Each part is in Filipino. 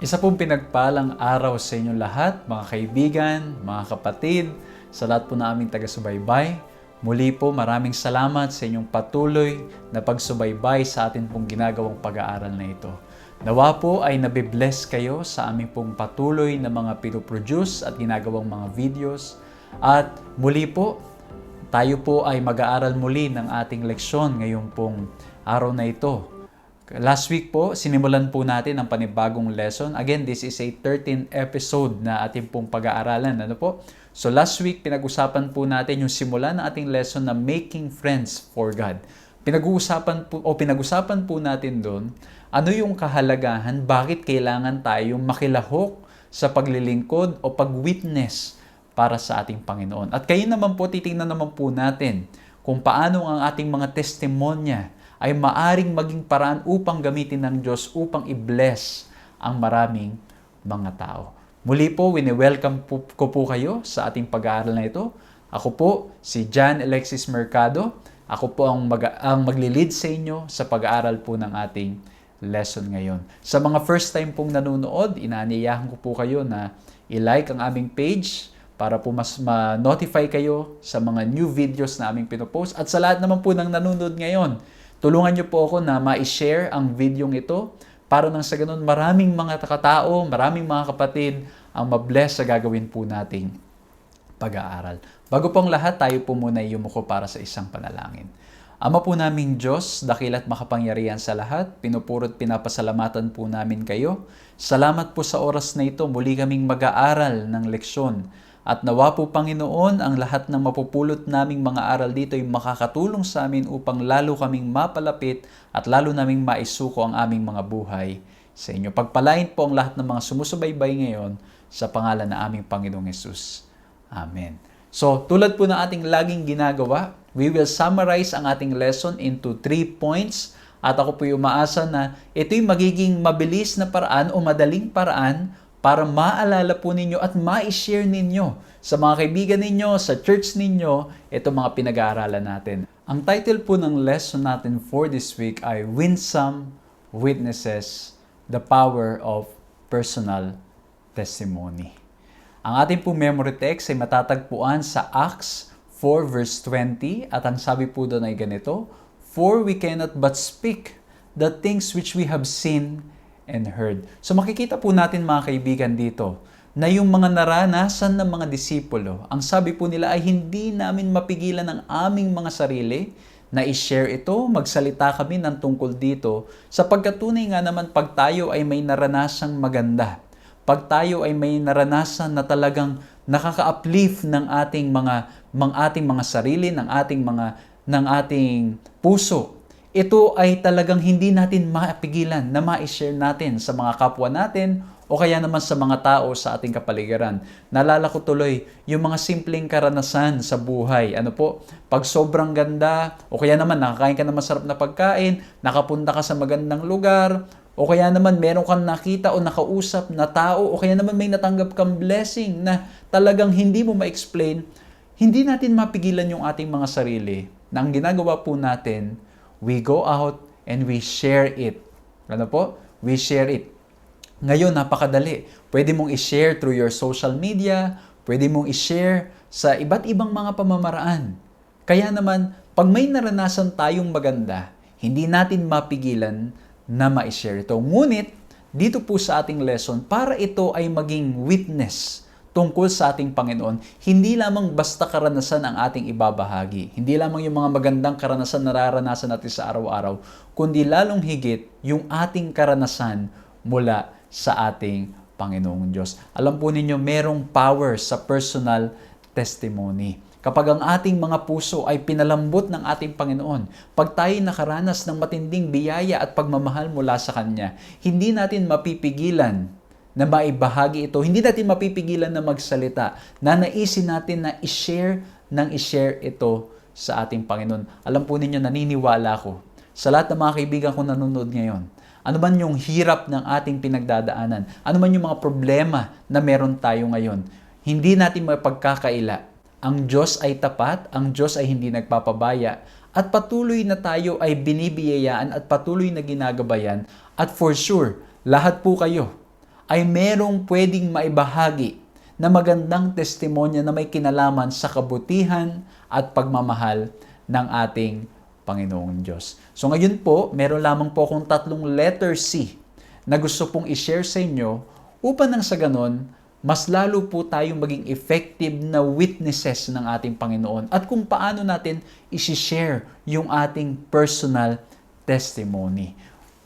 Isa pong pinagpalang araw sa inyong lahat, mga kaibigan, mga kapatid, sa lahat po na aming taga-subaybay. Muli po maraming salamat sa inyong patuloy na pagsubaybay sa atin pong ginagawang pag-aaral na ito. Nawa po ay nabibless kayo sa aming pong patuloy na mga pinoproduce at ginagawang mga videos. At muli po, tayo po ay mag-aaral muli ng ating leksyon ngayong pong araw na ito. Last week po, sinimulan po natin ang panibagong lesson. Again, this is a 13th episode na ating pong pag-aaralan. Ano po? So last week, pinag-usapan po natin yung simula ng ating lesson na Making Friends for God. Pinag-usapan po natin doon, ano yung kahalagahan, bakit kailangan tayong makilahok sa paglilingkod o pag-witness para sa ating Panginoon. At kayo naman po, titingnan naman po natin kung paano ang ating mga testimonya ay maaring maging paraan upang gamitin ng Diyos upang i-bless ang maraming mga tao. Muli po, wini-welcome ko po kayo sa ating pag-aaral na ito. Ako po, si John Alexis Mercado. Ako po ang magli-lead sa inyo sa pag-aaral po ng ating lesson ngayon. Sa mga first time pong nanonood, inaanyayahan ko po kayo na i-like ang aming page para po mas ma-notify kayo sa mga new videos na aming pinopost. At sa lahat naman po ng nanonood ngayon, tulungan niyo po ako na ma-share ang videong ito para nang sa ganun maraming mga katao, maraming mga kapatid ang mabless sa gagawin po nating pag-aaral. Bago pong lahat, tayo po muna yumuko para sa isang panalangin. Ama po naming Diyos, dakila't makapangyarihan sa lahat, pinupurot pinapasalamatan po namin kayo. Salamat po sa oras na ito, muli kaming mag-aaral ng leksyon. At nawa po Panginoon, ang lahat ng mapupulot naming mga aral dito ay makakatulong sa amin upang lalo kaming mapalapit at lalo naming maisuko ang aming mga buhay sa inyo. Pagpalain po ang lahat ng mga sumusubaybay ngayon sa pangalan ng aming Panginoong Hesus. Amen. So, tulad po ng ating laging ginagawa, we will summarize ang ating lesson into 3 points. At ako po yung umaasa na ito'y magiging mabilis na paraan o madaling paraan para maalala po ninyo at ma-share ninyo sa mga kaibigan ninyo, sa church ninyo, itong mga pinag-aaralan natin. Ang title po ng lesson natin for this week ay Winsome Witnesses, the Power of Personal Testimony. Ang ating po memory text ay matatagpuan sa Acts 4 verse 20 at ang sabi po doon ay ganito, "For we cannot but speak the things which we have seen and heard." So makikita po natin mga kaibigan dito na yung mga naranasan ng mga disipulo, ang sabi po nila ay hindi namin mapigilan ang aming mga sarili na i-share ito, magsalita kami ng tungkol dito, sapagkat tunay nga naman pag tayo ay may naranasang maganda, pag tayo ay may naranasan na talagang nakaka-uplift ng ating mga sarili, ng ating puso, ito ay talagang hindi natin mapigilan na ma-share natin sa mga kapwa natin o kaya naman sa mga tao sa ating kapaligiran. Naalala ko tuloy yung mga simpleng karanasan sa buhay. Ano po? Pag sobrang ganda o kaya naman nakakain ka ng masarap na pagkain, nakapunta ka sa magandang lugar, o kaya naman meron kang nakita o nakausap na tao o kaya naman may natanggap kang blessing na talagang hindi mo ma-explain, hindi natin mapigilan yung ating mga sarili na ang ginagawa po natin, we go out and we share it. Ano po? We share it. Ngayon, napakadali. Pwede mong i-share through your social media, pwede mong i-share sa iba't ibang mga pamamaraan. Kaya naman, pag may naranasan tayong maganda, hindi natin mapigilan na ma-share ito. Ngunit, dito po sa ating lesson, para ito ay maging witness tungkol sa ating Panginoon, hindi lamang basta karanasan ang ating ibabahagi. Hindi lamang yung mga magandang karanasan na nararanasan natin sa araw-araw, kundi lalong higit yung ating karanasan mula sa ating Panginoong Diyos. Alam po ninyo, merong power sa personal testimony. Kapag ang ating mga puso ay pinalambot ng ating Panginoon, pag tayo nakaranas ng matinding biyaya at pagmamahal mula sa Kanya, hindi natin mapipigilan na maibahagi ito. Hindi natin mapipigilan na magsalita. Nanaisin natin na i-share ito sa ating Panginoon. Alam po ninyo, naniniwala ko sa lahat ng mga kaibigan ko nanonood ngayon, ano man yung hirap ng ating pinagdadaanan, ano man yung mga problema na meron tayo ngayon, hindi natin mapagkakaila. Ang Diyos ay tapat, ang Diyos ay hindi nagpapabaya, at patuloy na tayo ay binibiyayaan at patuloy na ginagabayan, at for sure, lahat po kayo ay merong pwedeng maibahagi na magandang testimonya na may kinalaman sa kabutihan at pagmamahal ng ating Panginoong Diyos. So ngayon po, meron lamang po akong 3 letter C na gusto pong i-share sa inyo upang nang sa ganon, mas lalo po tayong maging effective na witnesses ng ating Panginoon at kung paano natin isi-share yung ating personal testimony.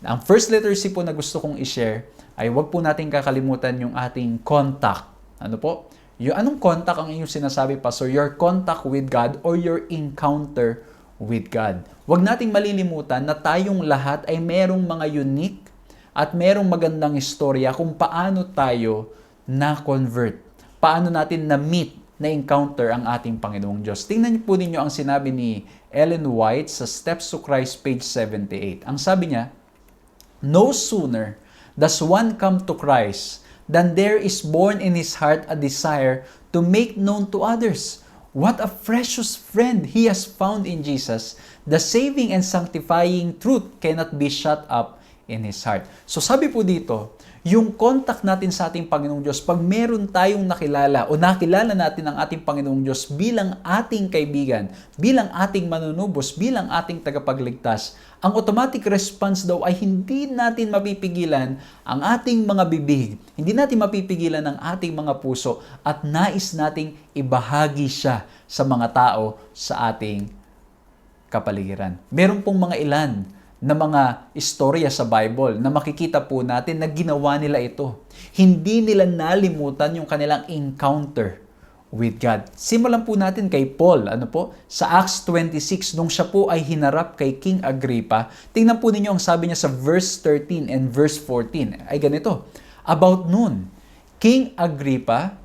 Ang first letter C po na gusto kong i-share ay huwag po natin kakalimutan yung ating contact. Ano po? Yung anong contact ang inyong sinasabi, Pastor? Your contact with God or your encounter with God. Huwag nating malilimutan na tayong lahat ay merong mga unique at merong magandang istorya kung paano tayo na-convert. Paano natin na-meet, na-encounter ang ating Panginoong Diyos. Tingnan po ninyo ang sinabi ni Ellen White sa Steps to Christ, page 78. Ang sabi niya, "No sooner does one come to Christ than there is born in his heart a desire to make known to others what a precious friend he has found in Jesus. The saving and sanctifying truth cannot be shut up in his heart." So sabi po dito, yung contact natin sa ating Panginoong Diyos, pag meron tayong nakilala o nakilala natin ang ating Panginoong Diyos bilang ating kaibigan, bilang ating manunubos, bilang ating tagapagligtas, ang automatic response daw ay hindi natin mapipigilan ang ating mga bibig, hindi natin mapipigilan ang ating mga puso at nais nating ibahagi siya sa mga tao sa ating kapaligiran. Meron pong mga ilan na mga istorya sa Bible na makikita po natin na ginawa nila ito. Hindi nila nalimutan yung kanilang encounter with God. Simulan po natin kay Paul. Sa Acts 26, nung siya po ay hinarap kay King Agrippa, tingnan po ninyo ang sabi niya sa verse 13 and verse 14. Ay ganito, "About noon, King Agrippa,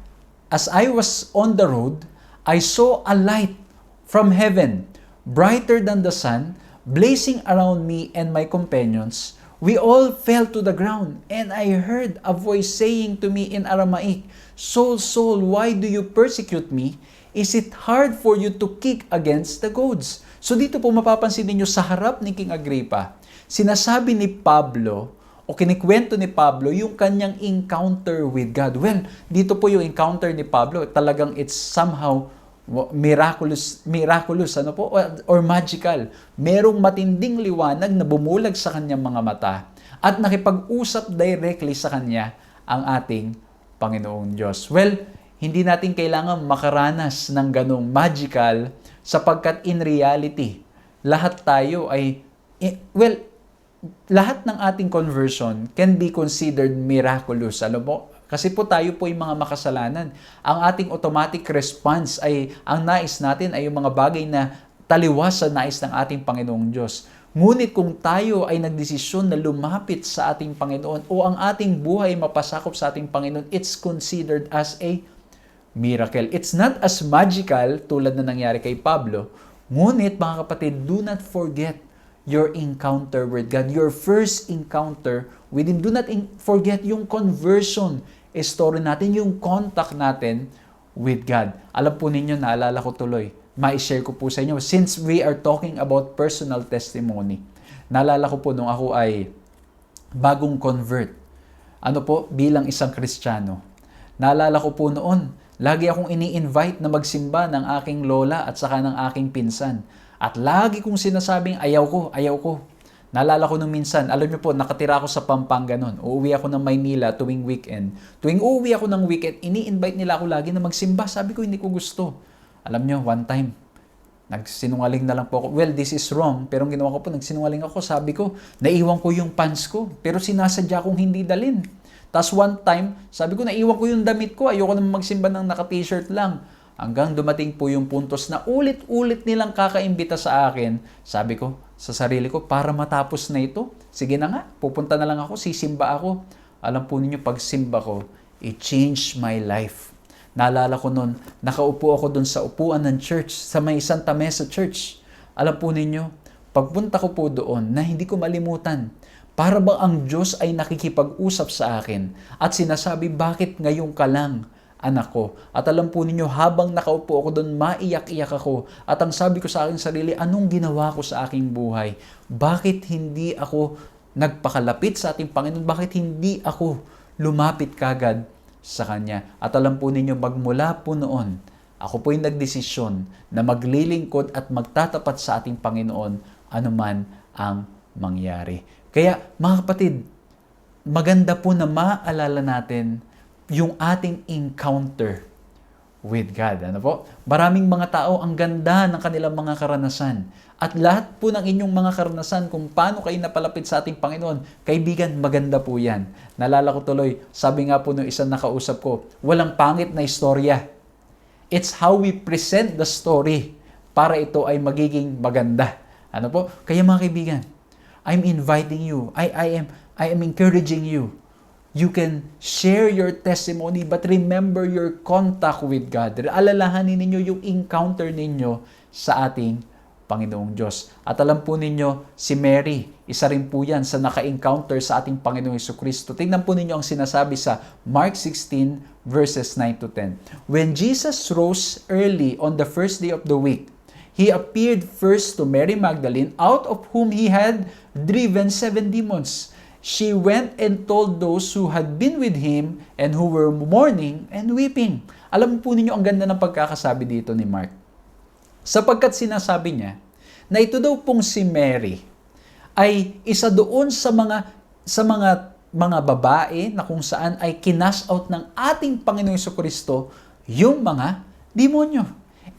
as I was on the road, I saw a light from heaven, brighter than the sun, blazing around me and my companions. We all fell to the ground, and I heard a voice saying to me in Aramaic, 'Saul, Saul, why do you persecute me? Is it hard for you to kick against the goads?'" So dito po mapapansin niyo sa harap ni King Agrippa, sinasabi ni Pablo o kinikwento ni Pablo yung kanyang encounter with God. Well, dito po yung encounter ni Pablo, talagang it's somehow miraculous or magical. Merong matinding liwanag na bumulag sa kanyang mga mata at nakipag-usap directly sa kanya ang ating Panginoong Diyos. Well, hindi natin kailangan makaranas ng ganong magical sapagkat in reality, lahat tayo ay, lahat ng ating conversion can be considered miraculous. Alam mo, kasi po tayo po yung mga makasalanan. Ang ating automatic response ay, ang nais natin ay yung mga bagay na taliwas sa nais ng ating Panginoong Diyos. Ngunit kung tayo ay nagdesisyon na lumapit sa ating Panginoon o ang ating buhay mapasakop sa ating Panginoon, it's considered as a miracle. It's not as magical tulad na nangyari kay Pablo. Ngunit mga kapatid, do not forget your encounter with God, your first encounter with Him. Do not forget yung conversion story natin, yung contact natin with God. Alam po ninyo, naalala ko tuloy, ma-share ko po sa inyo, since we are talking about personal testimony, naalala ko po nung ako ay bagong convert, bilang isang Kristiyano. Naalala ko po noon, lagi akong ini-invite na magsimba ng aking lola at saka ng aking pinsan. At lagi kong sinasabing, ayaw ko. Naalala ko nung minsan, alam niyo po, nakatira ako sa Pampanga noon. Uuwi ako ng Maynila tuwing weekend. Tuwing uuwi ako ng weekend, ini-invite nila ako lagi na magsimba. Sabi ko, hindi ko gusto. Alam niyo, one time, nagsinungaling na lang po ako. Well, this is wrong. Pero ang ginawa ko po, nagsinungaling ako. Sabi ko, naiwan ko yung pants ko. Pero sinasadya kong hindi dalin. Tapos one time, sabi ko, naiwan ko yung damit ko. Ayoko naman magsimba ng naka-t-shirt lang. Hanggang dumating po yung puntos na ulit-ulit nilang kakaimbita sa akin. Sabi ko sa sarili ko, para matapos na ito, sige na nga, pupunta na lang ako, sisimba ako. Alam po ninyo, pag simba ko, it changed my life. Naalala ko noon, nakaupo ako doon sa upuan ng church, sa may Santa Mesa Church. Alam po ninyo, pagpunta ko po doon, na hindi ko malimutan, para bang ang Diyos ay nakikipag-usap sa akin at sinasabi, bakit ngayon ka lang, anak ko? At alam po ninyo, habang nakaupo ako doon, maiyak-iyak ako. At ang sabi ko sa aking sarili, anong ginawa ko sa aking buhay? Bakit hindi ako nagpakalapit sa ating Panginoon? Bakit hindi ako lumapit kagad sa Kanya. At alam po ninyo, magmula po noon, ako po'y nagdesisyon na maglilingkod at magtatapat sa ating Panginoon anuman ang mangyari. Kaya mga kapatid, maganda po na maalala natin yung ating encounter with God. Ano po? Maraming mga tao, ang ganda ng kanilang mga karanasan. At lahat po ng inyong mga karanasan kung paano kayo napalapit sa ating Panginoon, kaibigan, maganda po yan. Nalala ko tuloy, sabi nga po nung isang nakausap ko, walang pangit na istorya. It's how we present the story para ito ay magiging maganda. Ano po? Kaya mga kaibigan, I'm inviting you. I am encouraging you. You can share your testimony but remember your contact with God. Alalahanin ninyo yung encounter ninyo sa ating Panginoong Diyos. At alam po ninyo, si Mary, isa rin po yan sa naka-encounter sa ating Panginoong Jesucristo. Tingnan po ninyo ang sinasabi sa Mark 16 verses 9 to 10. When Jesus rose early on the first day of the week, He appeared first to Mary Magdalene, out of whom He had driven 7 demons. She went and told those who had been with Him and who were mourning and weeping. Alam po ninyo ang ganda ng pagkakasabi dito ni Mark. Sapagkat sinasabi niya na ito daw pong si Mary ay isa doon sa mga babae na kung saan ay kinas out ng ating Panginoong Jesucristo yung mga demonyo.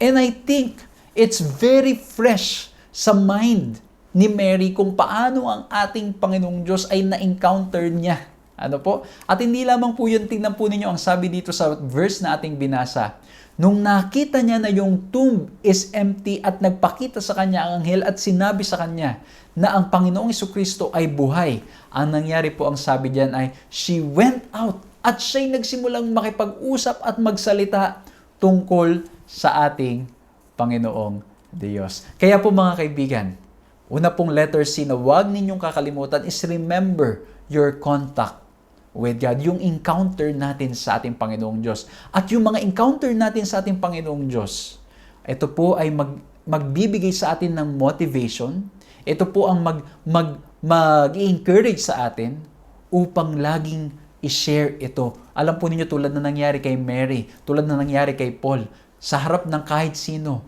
And I think it's very fresh sa mind ni Mary kung paano ang ating Panginoong Diyos ay na-encounter niya. Ano po? At hindi lamang po yun, tingnan po ninyo ang sabi dito sa verse na ating binasa. Nung nakita niya na yung tomb is empty at nagpakita sa kanya ang anghel at sinabi sa kanya na ang Panginoong Jesucristo ay buhay. Ang nangyari po ang sabi diyan ay she went out at siya'y nagsimulang makipag-usap at magsalita tungkol sa ating Panginoong Diyos. Kaya po mga kaibigan, una pong letter C na huwag ninyong kakalimutan is remember your contact with God. Yung encounter natin sa ating Panginoong Diyos. At yung mga encounter natin sa ating Panginoong Diyos, ito po ay magbibigay sa atin ng motivation. Ito po ang mag-encourage sa atin upang laging i-share ito. Alam po ninyo tulad na nangyari kay Mary, tulad na nangyari kay Paul, sa harap ng kahit sino,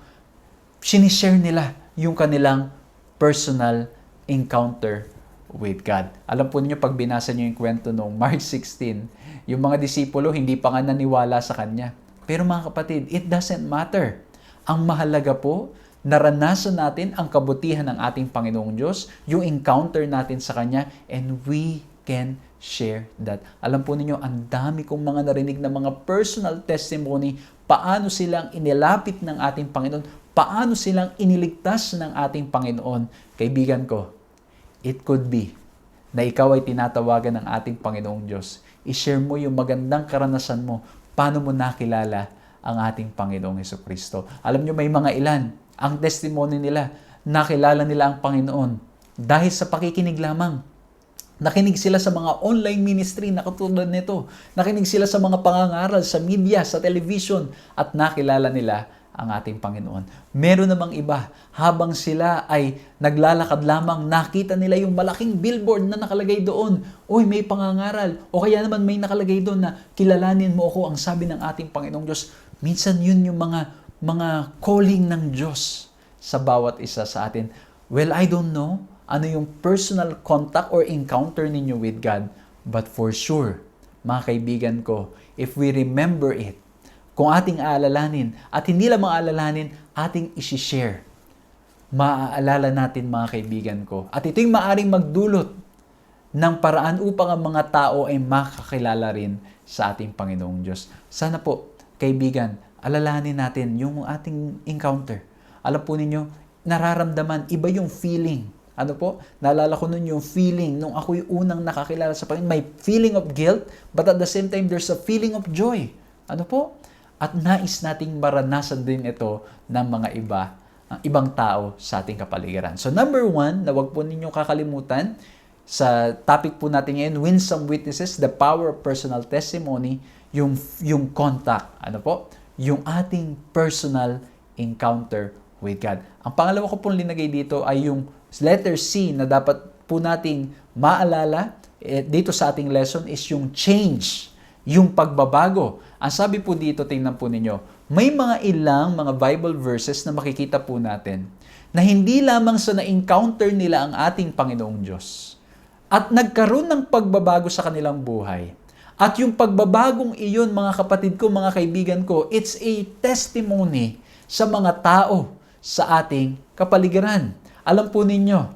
sinishare nila yung kanilang personal encounter with God. Alam po niyo pag binasa niyo yung kwento nung Mark 16, yung mga disipulo hindi pa nga naniwala sa Kanya. Pero mga kapatid, it doesn't matter. Ang mahalaga po, naranasan natin ang kabutihan ng ating Panginoong Diyos, yung encounter natin sa Kanya, and we can share that. Alam po ninyo, ang dami kong mga narinig na mga personal testimony, paano silang inilapit ng ating Panginoon, paano silang iniligtas ng ating Panginoon. Kaibigan ko, it could be na ikaw ay tinatawagan ng ating Panginoong Diyos. I-share mo yung magandang karanasan mo, paano mo nakilala ang ating Panginoong Jesucristo. Alam nyo, may mga ilan, ang testimony nila, nakilala nila ang Panginoon dahil sa pakikinig lamang. Nakinig sila sa mga online ministry na katulad nito. Nakinig sila sa mga pangangaral sa media, sa television, at nakilala nila ang ating Panginoon. Meron namang iba, habang sila ay naglalakad lamang, nakita nila yung malaking billboard na nakalagay doon. Uy, may pangangaral. O kaya naman may nakalagay doon na kilalanin mo ako, ang sabi ng ating Panginoong Diyos. Minsan yun yung mga calling ng Diyos sa bawat isa sa atin. Well, I don't know ano yung personal contact or encounter ninyo with God. But for sure, mga kaibigan ko, if we remember it, kung ating aalalanin, at hindi lang aalalanin, ating isi-share, maaalala natin mga kaibigan ko. At ito'y maaring magdulot ng paraan upang ang mga tao ay makakilala rin sa ating Panginoong Diyos. Sana po, kaibigan, alalahanin natin yung ating encounter. Alam po ninyo, nararamdaman, iba yung feeling. Ano po? Naalala ko nun yung feeling nung ako'y unang nakakilala sa Panginoon. May feeling of guilt, but at the same time, there's a feeling of joy. Ano po? At nais nating maranasan din ito ng mga ibang tao sa ating kapaligiran. So number 1, na wag po ninyong kakalimutan, sa topic po natin ngayon, Win Some Witnesses, the power of personal testimony, yung contact. Ano po? Yung ating personal encounter with God. Ang pangalawa ko pong linagay dito ay yung letter C na dapat po nating maalala. dito sa ating lesson is yung change, yung pagbabago. Ang sabi po dito, tingnan po ninyo, may mga ilang mga Bible verses na makikita po natin na hindi lamang sa na-encounter nila ang ating Panginoong Diyos at nagkaroon ng pagbabago sa kanilang buhay. At yung pagbabagong iyon, mga kapatid ko, mga kaibigan ko, it's a testimony sa mga tao sa ating kapaligiran. Alam po ninyo,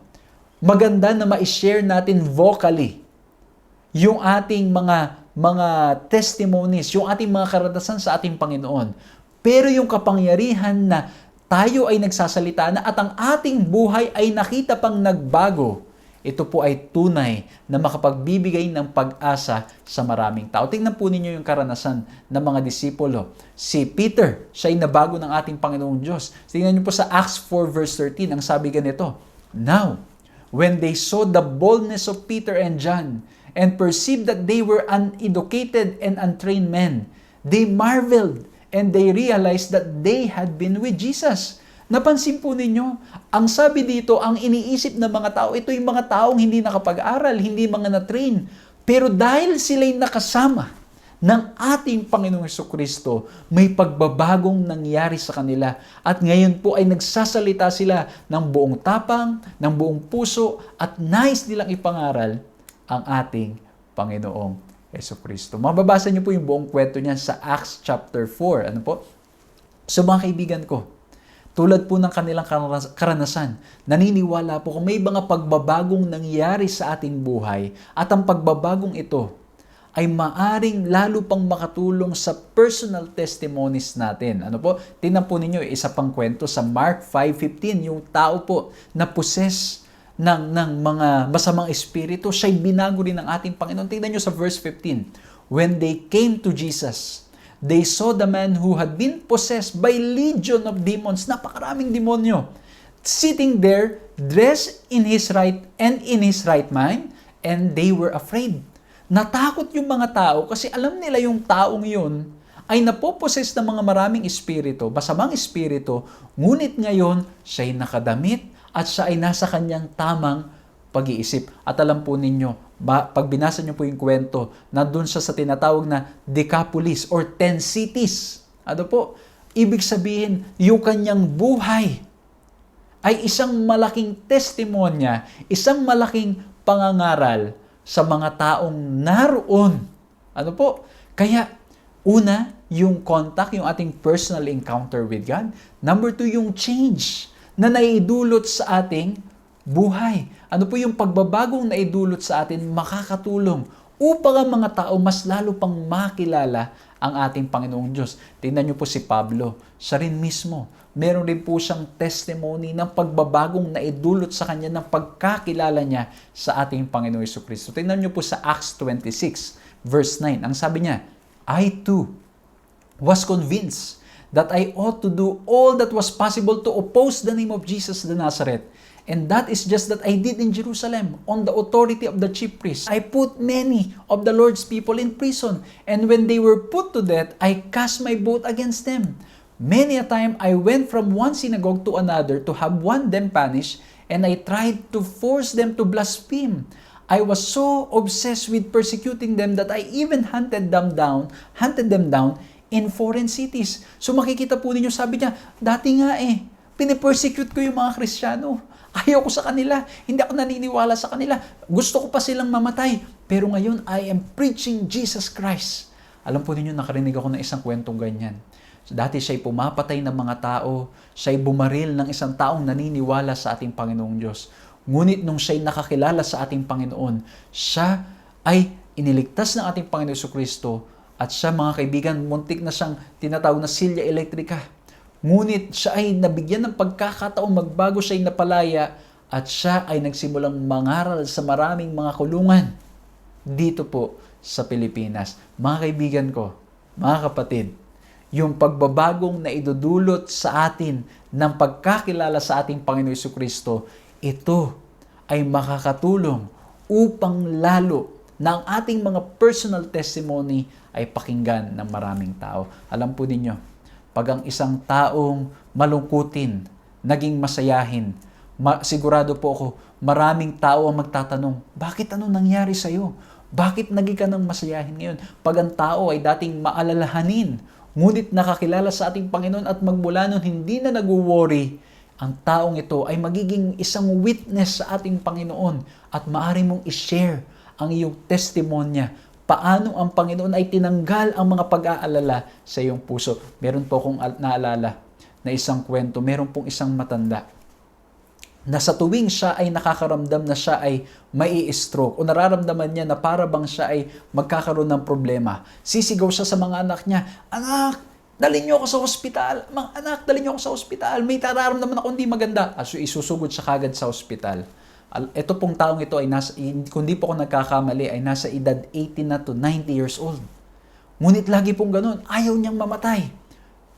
maganda na ma-share natin vocally yung ating mga testimonies, yung ating mga karanasan sa ating Panginoon. Pero yung kapangyarihan na tayo ay nagsasalita na at ang ating buhay ay nakita pang nagbago, ito po ay tunay na makapagbibigay ng pag-asa sa maraming tao. Tingnan po ninyo yung karanasan ng mga disipulo. Si Peter, siya ay nabago ng ating Panginoong Diyos. Tingnan niyo po sa Acts 4 verse 13, ang sabi ganito, "Now, when they saw the boldness of Peter and John, and perceived that they were uneducated and untrained men, they marveled and they realized that they had been with Jesus." Napansin po ninyo, ang sabi dito, ang iniisip ng mga tao, ito yung mga taong hindi nakapag-aral, hindi mga na-train. Pero dahil sila'y nakasama ng ating Panginoong Jesucristo, may pagbabagong nangyari sa kanila. At ngayon po ay nagsasalita sila ng buong tapang, ng buong puso, at nais nilang ipangaral ang ating Panginoong Jesucristo. Mababasa niyo po yung buong kwento niya sa Acts chapter 4. Ano po? So mga kaibigan ko, tulad po ng kanilang karanasan, naniniwala po kung may mga pagbabagong nangyari sa ating buhay at ang pagbabagong ito ay maaring lalo pang makatulong sa personal testimonies natin. Ano po? Tingnan po ninyo, isa pang kwento sa Mark 5:15, yung tao po na possess ng mga masamang espiritu, siya'y binago rin ng ating Panginoon. Tingnan nyo sa verse 15. "When they came to Jesus, they saw the man who had been possessed by legion of demons," napakaraming demonyo, "sitting there, dressed in his right mind, and they were afraid." Natakot yung mga tao kasi alam nila yung taong yun ay napoposes ng mga maraming espiritu, masamang espiritu, ngunit ngayon siya'y nakadamit at siya ay nasa kanyang tamang pag-iisip. At alam po ninyo, pag binasa niyo po yung kwento, nandun siya sa tinatawag na Decapolis or 10 cities. Ano po? Ibig sabihin, yung kanyang buhay ay isang malaking testimonya, isang malaking pangangaral sa mga taong naroon. Ano po? Kaya, una, yung contact, yung ating personal encounter with God. Number 2, yung change na naidulot sa ating buhay. Ano po yung pagbabagong naidulot sa atin makakatulong upang ang mga tao mas lalo pang makilala ang ating Panginoong Diyos. Tingnan niyo po si Pablo, siya rin mismo. Meron din po siyang testimony ng pagbabagong naidulot sa kanya ng pagkakilala niya sa ating Panginoong Jesucristo. Tingnan niyo po sa Acts 26 verse 9. Ang sabi niya, "I too was convinced that I ought to do all that was possible to oppose the name of Jesus the Nazareth. And that is just that I did in Jerusalem, on the authority of the chief priests. I put many of the Lord's people in prison, and when they were put to death, I cast my vote against them. Many a time I went from one synagogue to another to have one them punished, and I tried to force them to blaspheme. I was so obsessed with persecuting them that I even hunted them down in foreign cities." So makikita po ninyo, sabi niya, dati nga pinipersecute ko yung mga Kristiyano. Ayaw ko sa kanila. Hindi ako naniniwala sa kanila. Gusto ko pa silang mamatay. Pero ngayon, I am preaching Jesus Christ. Alam po ninyo, nakarinig ako ng isang kwentong ganyan. So, dati siya'y pumapatay ng mga tao. Siya'y bumaril ng isang taong naniniwala sa ating Panginoong Diyos. Ngunit nung siya'y nakakilala sa ating Panginoon, siya ay iniligtas ng ating Panginoon Jesucristo. At siya, mga kaibigan, muntik na siyang tinatawag na silya elektrika. Ngunit siya ay nabigyan ng pagkakataong magbago, siya ay napalaya at siya ay nagsimulang mangaral sa maraming mga kulungan dito po sa Pilipinas. Mga kaibigan ko, mga kapatid, yung pagbabagong na idudulot sa atin ng pagkakilala sa ating Panginoon Jesucristo, ito ay makakatulong upang lalo na ang ating mga personal testimony ay pakinggan ng maraming tao. Alam po ninyo, pag ang isang taong malungkutin, naging masayahin, Sigurado po ako, maraming tao ang magtatanong, bakit ano nangyari sa'yo? Bakit naging ka ng masayahin ngayon? Pag ang tao ay dating maalalahanin, ngunit nakakilala sa ating Panginoon at magmula nun hindi na nag-worry, ang taong ito ay magiging isang witness sa ating Panginoon at maaari mong i-share ang iyong testimonya. Paano ang Panginoon ay tinanggal ang mga pag-aalala sa iyong puso. Meron po akong naalala na isang kwento, meron pong isang matanda na sa tuwing siya ay nakakaramdam na siya ay mai-stroke o nararamdaman niya na para bang siya ay magkakaroon ng problema, sisigaw siya sa mga anak niya, "Anak, dalhin niyo ako sa ospital. Mga anak, dalhin niyo ako sa ospital. May nararamdaman ako hindi maganda." So isusugod siya kagad sa ospital. Ito pong taong ito ay kung di po ako nagkakamali, ay nasa edad 80 na to 90 years old. Ngunit lagi pong ganun, ayaw niyang mamatay.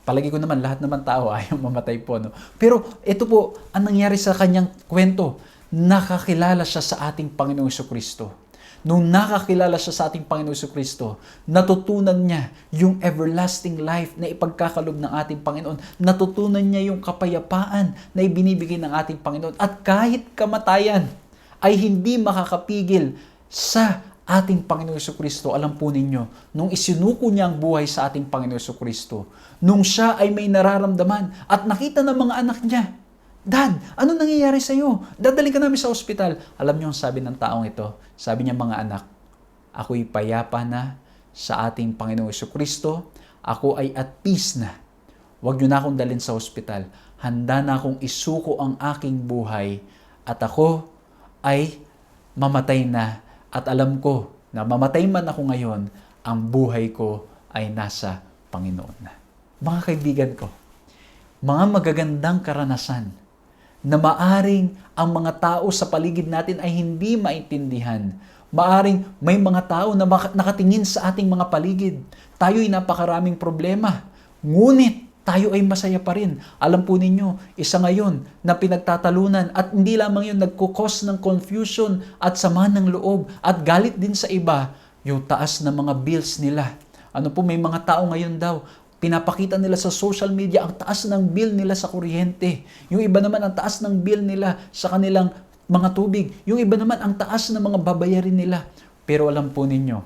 Palagi ko naman, lahat naman tao ayaw mamatay po. No? Pero ito po, ang nangyari sa kanyang kwento, nakakilala siya sa ating Panginoong Jesucristo. Nung nakakilala siya sa ating Panginoong Jesucristo, natutunan niya yung everlasting life na ipagkakalob ng ating Panginoon. Natutunan niya yung kapayapaan na ibinibigay ng ating Panginoon. At kahit kamatayan ay hindi makakapigil sa ating Panginoong Jesucristo. Alam po ninyo, nung isinuko niya ang buhay sa ating Panginoong Jesucristo, nung siya ay may nararamdaman at nakita ng mga anak niya, "Dad, ano nangyayari sa iyo? Dadalhin ka namin sa ospital." Alam niyo ang sabi ng taong ito? Sabi niya, "Mga anak, ako'y payapa na sa ating Panginoong Jesucristo. Ako ay at peace na. Huwag niyo na akong dalhin sa ospital. Handa na akong isuko ang aking buhay at ako ay mamatay na. At alam ko na mamatay man ako ngayon, ang buhay ko ay nasa Panginoon na." Mga kaibigan ko, mga magagandang karanasan na maaring ang mga tao sa paligid natin ay hindi maintindihan. Maaring may mga tao na nakatingin sa ating mga paligid. Tayo'y napakaraming problema. Ngunit tayo ay masaya pa rin. Alam po ninyo, isa ngayon na pinagtatalunan at hindi lamang yun nagkukos ng confusion at sama ng loob at galit din sa iba, yung taas na mga bills nila. Ano po, may mga tao ngayon daw, pinapakita nila sa social media ang taas ng bill nila sa kuryente. Yung iba naman ang taas ng bill nila sa kanilang mga tubig. Yung iba naman ang taas ng mga babayarin nila. Pero alam po ninyo,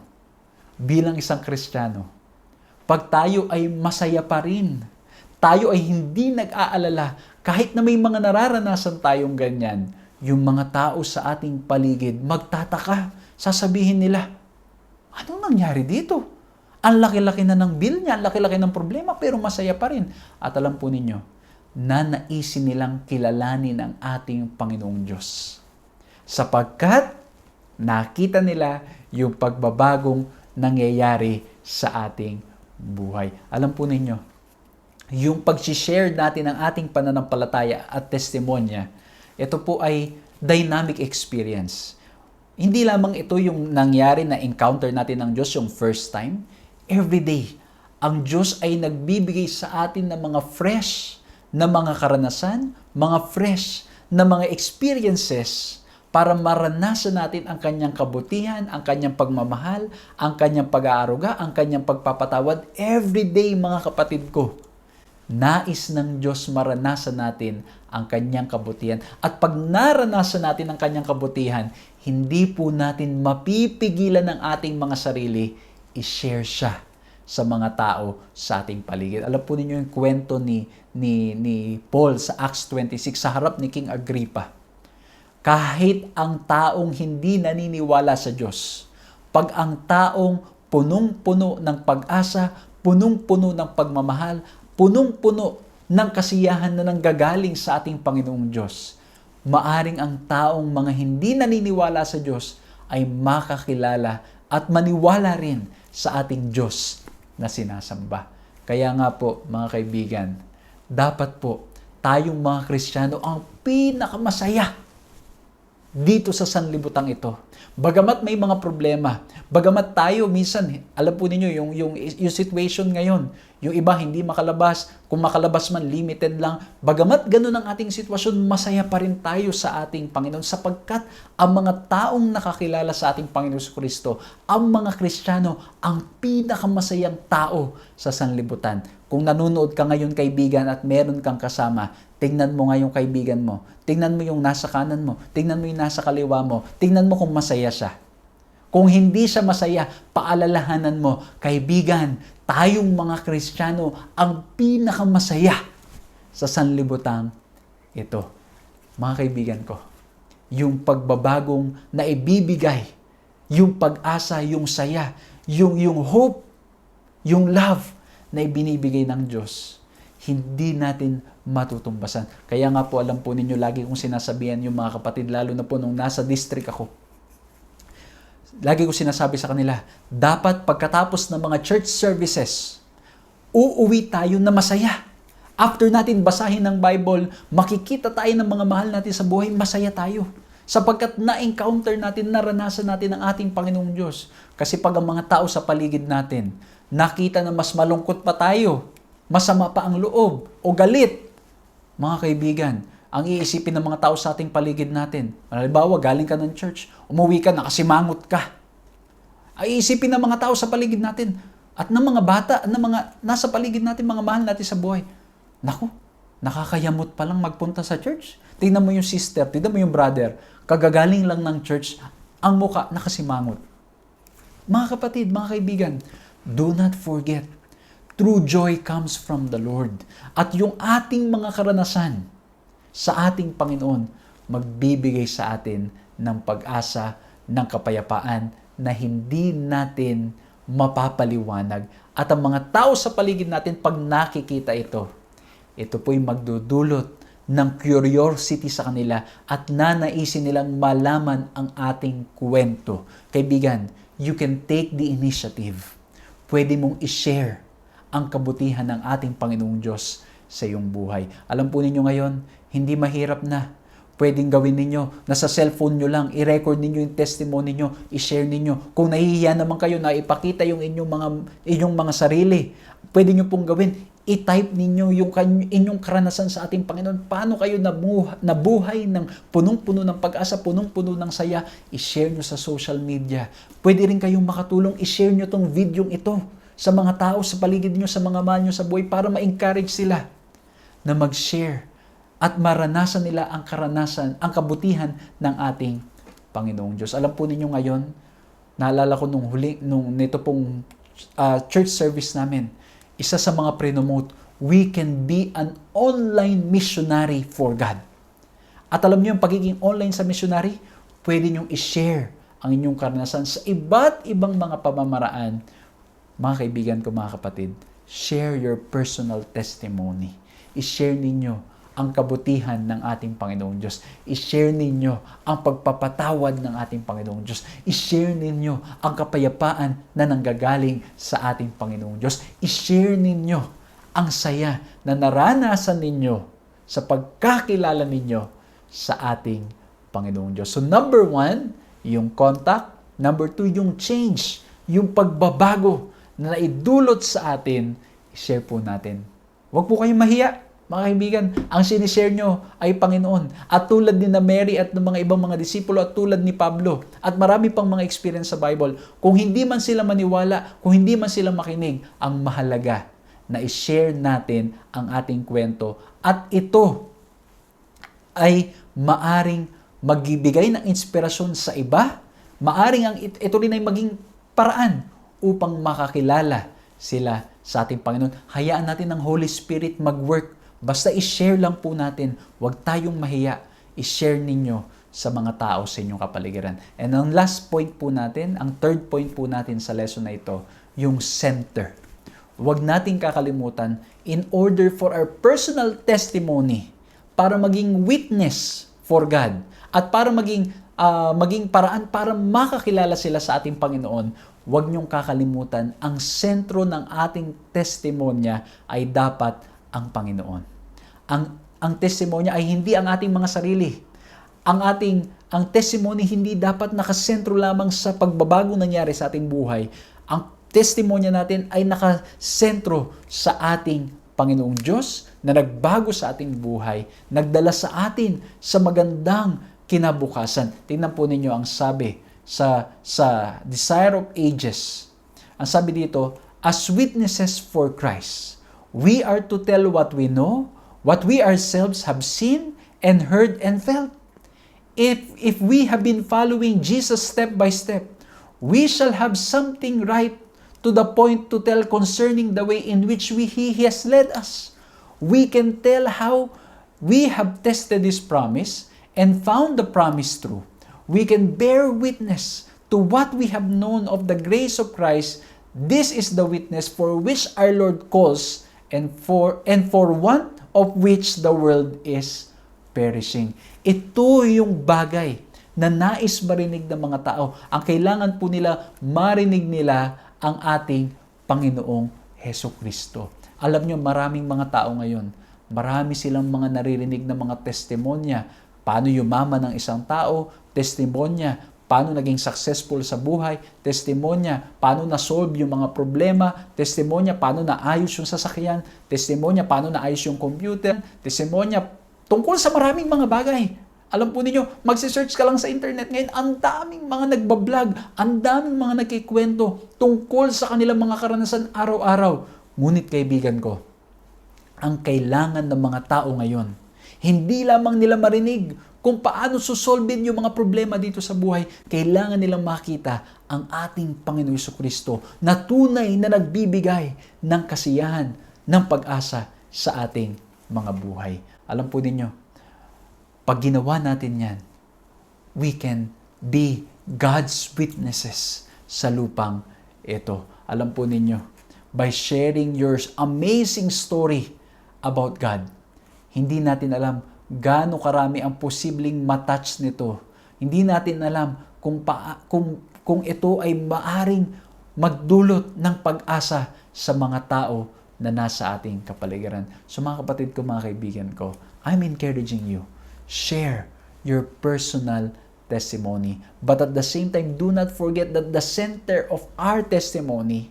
bilang isang Kristiyano, pag tayo ay masaya pa rin, tayo ay hindi nag-aalala, kahit na may mga nararanasan tayong ganyan, yung mga tao sa ating paligid, magtataka, sasabihin nila, "Anong nangyari dito? Ang laki-laki na ng bill niya, ang laki-laki ng problema, pero masaya pa rin." At alam po ninyo, nanaisin nilang kilalanin ang ating Panginoong Diyos. Sapagkat nakita nila yung pagbabagong nangyayari sa ating buhay. Alam po ninyo, yung pag-share natin ng ating pananampalataya at testimonya, ito po ay dynamic experience. Hindi lamang ito yung nangyari na encounter natin ng Diyos yung first time. Every day, ang Diyos ay nagbibigay sa atin ng mga fresh na mga karanasan, mga fresh na mga experiences para maranasan natin ang kanyang kabutihan, ang kanyang pagmamahal, ang kanyang pag-aaruga, ang kanyang pagpapatawad. Every day, mga kapatid ko, nais ng Diyos maranasan natin ang kanyang kabutihan. At pag naranasan natin ang kanyang kabutihan, hindi po natin mapipigilan ng ating mga sarili, i-share siya sa mga tao sa ating paligid. Alam po ninyo yung kwento ni Paul sa Acts 26 sa harap ni King Agrippa. Kahit ang taong hindi naniniwala sa Diyos, pag ang taong punong-puno ng pag-asa, punong-puno ng pagmamahal, punong-puno ng kasiyahan na nanggagaling sa ating Panginoong Diyos, maaring ang taong mga hindi naniniwala sa Diyos ay makakilala at maniwala rin sa ating Diyos na sinasamba. Kaya nga po, mga kaibigan, dapat po tayong mga Kristiyano ang pinakamasaya dito sa sanlibutan ito. Bagamat may mga problema, bagamat tayo minsan, alam po ninyo, yung situation ngayon, Yung iba hindi makalabas, kung makalabas man limited lang. Bagamat ganun ang ating sitwasyon, masaya pa rin tayo sa ating Panginoon sapagkat ang mga taong nakakilala sa ating Panginoon Kristo, ang mga Kristiyano, ang pinakamasayang tao sa sanlibutan. Kung nanonood ka ngayon kaibigan at meron kang kasama, tingnan mo nga yung kaibigan mo, tingnan mo yung nasa kanan mo, tingnan mo yung nasa kaliwa mo, tingnan mo kung masaya siya. Kung hindi siya masaya, paalalahanan mo, kaibigan, tayong mga Kristiyano ang pinakamasaya sa sanlibutan ito. Mga kaibigan ko, yung pagbabagong na ibibigay, yung pag-asa, yung saya, yung hope, yung love na ibinibigay ng Diyos, hindi natin matutumbasan. Kaya nga po, alam po ninyo, lagi kong sinasabihan yung mga kapatid, lalo na po nung nasa district ako, lagi ko sinasabi sa kanila, dapat pagkatapos ng mga church services, uuwi tayo na masaya. After natin basahin ng Bible, makikita tayo ng mga mahal natin sa buhay, masaya tayo. Sapagkat na-encounter natin, naranasan natin ang ating Panginoong Diyos. Kasi pag ang mga tao sa paligid natin, nakita na mas malungkot pa tayo, masama pa ang loob, o galit, mga kaibigan, ang iisipin ng mga tao sa ating paligid natin. Halimbawa, galing ka ng church, umuwi ka, nakasimangot ka. Ay iisipin ng mga tao sa paligid natin at ng mga bata, ng mga nasa paligid natin, mga mahal natin sa buhay. Naku, nakakayamot pa lang magpunta sa church. Tingnan mo yung sister, tingnan mo yung brother, kagagaling lang ng church, ang muka nakasimangot. Mga kapatid, mga kaibigan, do not forget, true joy comes from the Lord. At yung ating mga karanasan sa ating Panginoon, magbibigay sa atin ng pag-asa, ng kapayapaan na hindi natin mapapaliwanag. At ang mga tao sa paligid natin, pag nakikita ito po'y magdudulot ng curiosity sa kanila at nanaisin nilang malaman ang ating kwento. Kaibigan, you can take the initiative. Pwede mong i-share ang kabutihan ng ating Panginoong Diyos sa iyong buhay. Alam po ninyo ngayon, hindi mahirap na. Pwedeng gawin ninyo, nasa cellphone nyo lang, i-record ninyo yung testimony nyo, i-share ninyo. Kung nahihiya naman kayo na ipakita yung inyong mga sarili, pwede nyo pong gawin, i-type ninyo yung inyong karanasan sa ating Panginoon. Paano kayo nabuhay ng punong-puno ng pag-asa, punong-puno ng saya, i-share nyo sa social media. Pwede rin kayong makatulong, i-share nyo tong video ito sa mga tao sa paligid nyo, sa mga mahal nyo sa buhay para ma-encourage sila na mag-share at maranasan nila ang karanasan, ang kabutihan ng ating Panginoong Diyos. Alam po ninyo ngayon, naalala ko nung nito pong church service namin, isa sa mga pre-nomote, we can be an online missionary for God. At alam niyo, yung pagiging online sa missionary, pwede niyong i-share ang inyong karanasan sa iba't ibang mga pamamaraan. Mga kaibigan ko, mga kapatid, share your personal testimony. I-share ninyo ang kabutihan ng ating Panginoong Diyos. I-share ninyo ang pagpapatawad ng ating Panginoong Diyos. I-share ninyo ang kapayapaan na nanggagaling sa ating Panginoong Diyos. I-share ninyo ang saya na naranasan ninyo sa pagkakilala ninyo sa ating Panginoong Diyos. So number 1, yung contact. Number 2, yung change. Yung pagbabago na naidulot sa atin, i-share po natin. Huwag po kayong mahiya. Mga kaibigan, ang sinishare nyo ay Panginoon. At tulad ni na Mary at ng mga ibang mga disipulo at tulad ni Pablo at marami pang mga experience sa Bible, kung hindi man sila maniwala, kung hindi man sila makinig, ang mahalaga na i-share natin ang ating kwento. At ito ay maaring magbibigay ng inspirasyon sa iba, maaring ito rin ay maging paraan upang makakilala sila sa ating Panginoon. Hayaan natin ang Holy Spirit mag-work. Basta i-share lang po natin, huwag tayong mahiya. I-share ninyo sa mga tao sa inyong kapaligiran. And ang last point po natin, ang third point po natin sa lesson na ito, yung center. Huwag nating kakalimutan, in order for our personal testimony, para maging witness for God, at para maging paraan para makakilala sila sa ating Panginoon, huwag niyong kakalimutan, ang sentro ng ating testimonya ay dapat ang Panginoon. Ang testimonya ay hindi ang ating mga sarili. Ang testimony hindi dapat nakasentro lamang sa pagbabagong nangyari sa ating buhay. Ang testimonya natin ay nakasentro sa ating Panginoong Diyos na nagbago sa ating buhay, nagdala sa atin sa magandang kinabukasan. Tingnan po ninyo ang sabi sa Desire of Ages. Ang sabi dito, as witnesses for Christ, we are to tell what we know, what we ourselves have seen and heard and felt. If we have been following Jesus step by step, we shall have something right to the point to tell concerning the way in which He has led us. We can tell how we have tested His promise and found the promise true. We can bear witness to what we have known of the grace of Christ. This is the witness for which our Lord calls and for one of which the world is perishing. Ito yung bagay na nais marinig ng mga tao. Ang kailangan po nila, marinig nila ang ating Panginoong Hesukristo. Alam nyo, maraming mga tao ngayon, marami silang mga naririnig na mga testimonya. Paano yumaman ng isang tao, testimonya. Paano naging successful sa buhay, testimonya. Paano na-solve yung mga problema, testimonya. Paano naayos yung sasakyan, testimonya. Paano naayos yung computer, testimonya. Tungkol sa maraming mga bagay. Alam po ninyo, magsisearch ka lang sa internet ngayon, ang daming mga nagbablog, ang daming mga nagkikwento tungkol sa kanilang mga karanasan araw-araw. Ngunit kaibigan ko, ang kailangan ng mga tao ngayon, hindi lamang nila marinig kung paano susolbin yung mga problema dito sa buhay, kailangan nilang makita ang ating Panginoong Jesucristo na tunay na nagbibigay ng kasiyahan, ng pag-asa sa ating mga buhay. Alam po ninyo, pag ginawa natin yan, we can be God's witnesses sa lupang ito. Alam po ninyo, by sharing your amazing story about God, hindi natin alam gaano karami ang posibleng matouch nito. Hindi natin alam kung ito ay maaring magdulot ng pag-asa sa mga tao na nasa ating kapaligiran. So mga kapatid ko, mga kaibigan ko, I'm encouraging you. Share your personal testimony. But at the same time, do not forget that the center of our testimony,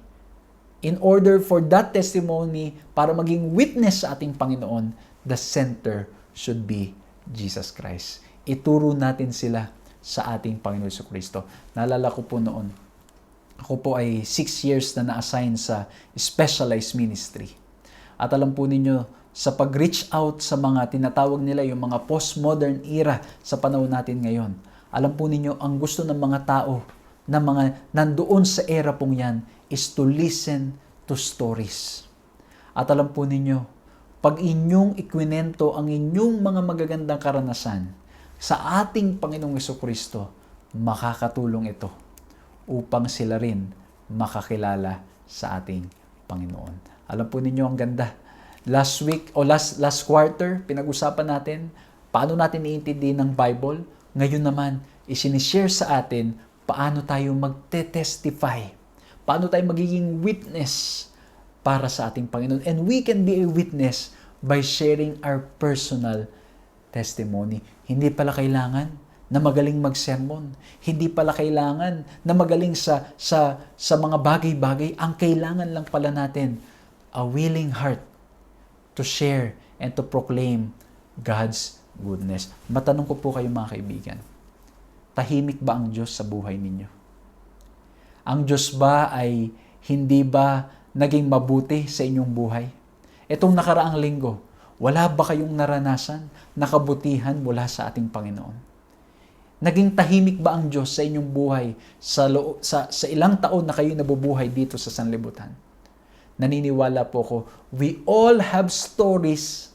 in order for that testimony, para maging witness sa ating Panginoon, the center should be Jesus Christ. Ituro natin sila sa ating Panginoon Jesucristo. Naalala ko po noon, ako po ay 6 years na na-assign sa specialized ministry. At alam po ninyo, sa pag-reach out sa mga tinatawag nila yung mga postmodern era sa panahon natin ngayon. Alam po ninyo, ang gusto ng mga tao na mga nandoon sa era pong yan is to listen to stories. At alam po ninyo, pag inyong ikwinento ang inyong mga magagandang karanasan sa ating Panginoong Jesucristo, makakatulong ito upang sila rin makakilala sa ating Panginoon. Alam po ninyo, ang ganda. Last week o last quarter, pinag-usapan natin paano natin iintindi ng Bible. Ngayon naman, isinishare sa atin paano tayo magte-testify. Paano tayo magiging witness para sa ating Panginoon. And we can be a witness by sharing our personal testimony. Hindi pala kailangan na magaling mag-sermon. Hindi pala kailangan na magaling sa mga bagay-bagay. Ang kailangan lang pala natin, a willing heart to share and to proclaim God's goodness. Matanong ko po kayo mga kaibigan, tahimik ba ang Diyos sa buhay ninyo? Ang Diyos ba ay hindi ba naging mabuti sa inyong buhay? Itong nakaraang linggo, wala ba kayong naranasan na kabutihan mula sa ating Panginoon? Naging tahimik ba ang Diyos sa inyong buhay sa ilang taon na kayo nabubuhay dito sa sanlibutan? Naniniwala po ko, we all have stories,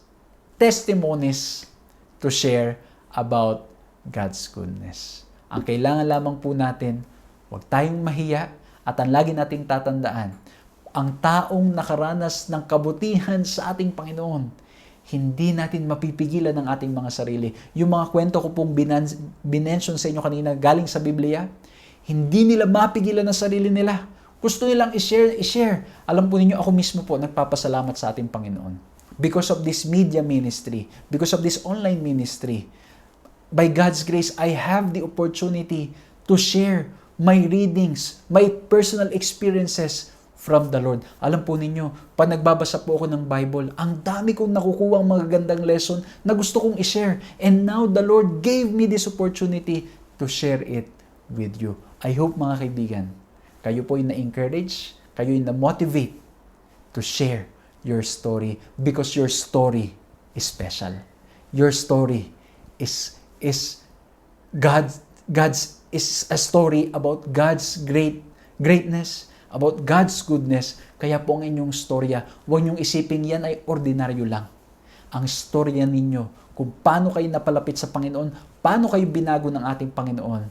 testimonies to share about God's goodness. Ang kailangan lamang po natin, huwag tayong mahiya at ang lagi nating tatandaan, ang taong nakaranas ng kabutihan sa ating Panginoon, hindi natin mapipigilan ng ating mga sarili. Yung mga kwento ko pong binention sa inyo kanina galing sa Biblia, hindi nila mapigilan ang sarili nila. Gusto nilang i-share. Alam po ninyo, ako mismo po nagpapasalamat sa ating Panginoon. Because of this media ministry, because of this online ministry, by God's grace, I have the opportunity to share my readings, my personal experiences from the Lord. Alam po ninyo, pag nagbabasa po ako ng Bible, ang dami kong nakukuha ang magagandang lesson na gusto kong i-share. And now the Lord gave me this opportunity to share it with you. I hope mga kaibigan, kayo po yung na-encourage, kayo yung na-motivate to share your story because your story is special. Your story is God's is a story about God's greatness, about God's goodness. Kaya po ang inyong storya, huwag niyong isipin yan ay ordinaryo lang. Ang storya ninyo, kung paano kayo napalapit sa Panginoon, paano kayo binago ng ating Panginoon,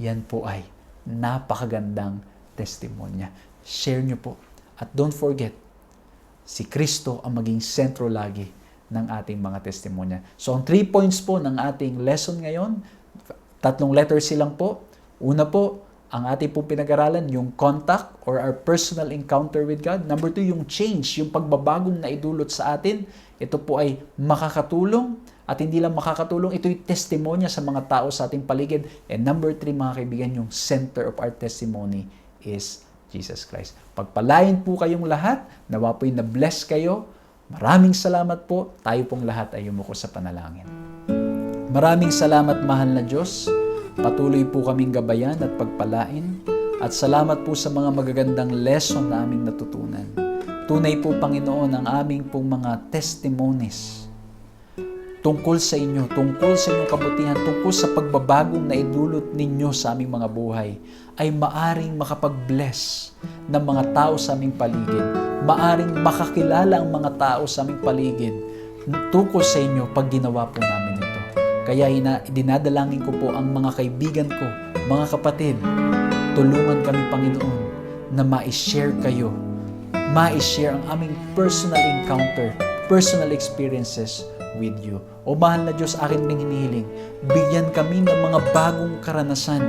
yan po ay napakagandang testimonya. Share niyo po. At don't forget, si Kristo ang maging sentro lagi ng ating mga testimonya. So, ang 3 points po ng ating lesson ngayon, 3 letters silang po. Una po, ang ating pong pinag-aralan, yung contact or our personal encounter with God. Number 2, yung change, yung pagbabagong naidulot sa atin. Ito po ay makakatulong at hindi lang makakatulong, ito'y testimonya sa mga tao sa ating paligid. And number 3, mga kaibigan, yung center of our testimony is Jesus Christ. Pagpalain po kayong lahat, nawa po'y na-bless kayo. Maraming salamat po. Tayo pong lahat ay yumuko sa panalangin. Maraming salamat, mahal na Diyos. Patuloy po kaming gabayan at pagpalain. At salamat po sa mga magagandang lesson na aming natutunan. Tunay po, Panginoon, ang aming pong mga testimonies tungkol sa inyo, tungkol sa inyong kabutihan, tungkol sa pagbabagong na idulot ninyo sa aming mga buhay, ay maaring makapag-bless ng mga tao sa aming paligid. Maaring makakilala ang mga tao sa aming paligid tungkol sa inyo pag ginawa po namin ito. Kaya dinadalangin ko po ang mga kaibigan ko, mga kapatid, tulungan kami, Panginoon, na ma-share kayo, ma-share ang aming personal encounter, personal experiences with you. O mahal na Diyos, akin ding hinihiling, bigyan kami ng mga bagong karanasan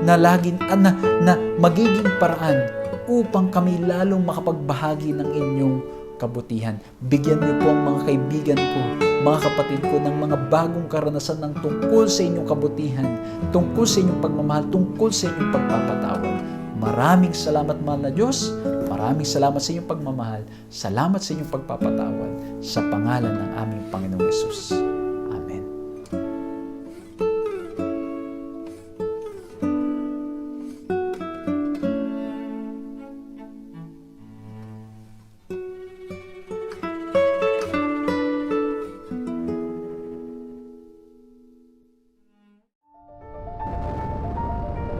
na na magiging paraan upang kami lalong makapagbahagi ng inyong kabutihan. Bigyan niyo po ang mga kaibigan ko, mga kapatid ko ng mga bagong karanasan ng tungkol sa inyong kabutihan, tungkol sa inyong pagmamahal, tungkol sa inyong pagpapatawad. Maraming salamat, mahal na Diyos. Maraming salamat sa inyong pagmamahal. Salamat sa inyong pagpapatawad. Sa pangalan ng aming Panginoong Yesus.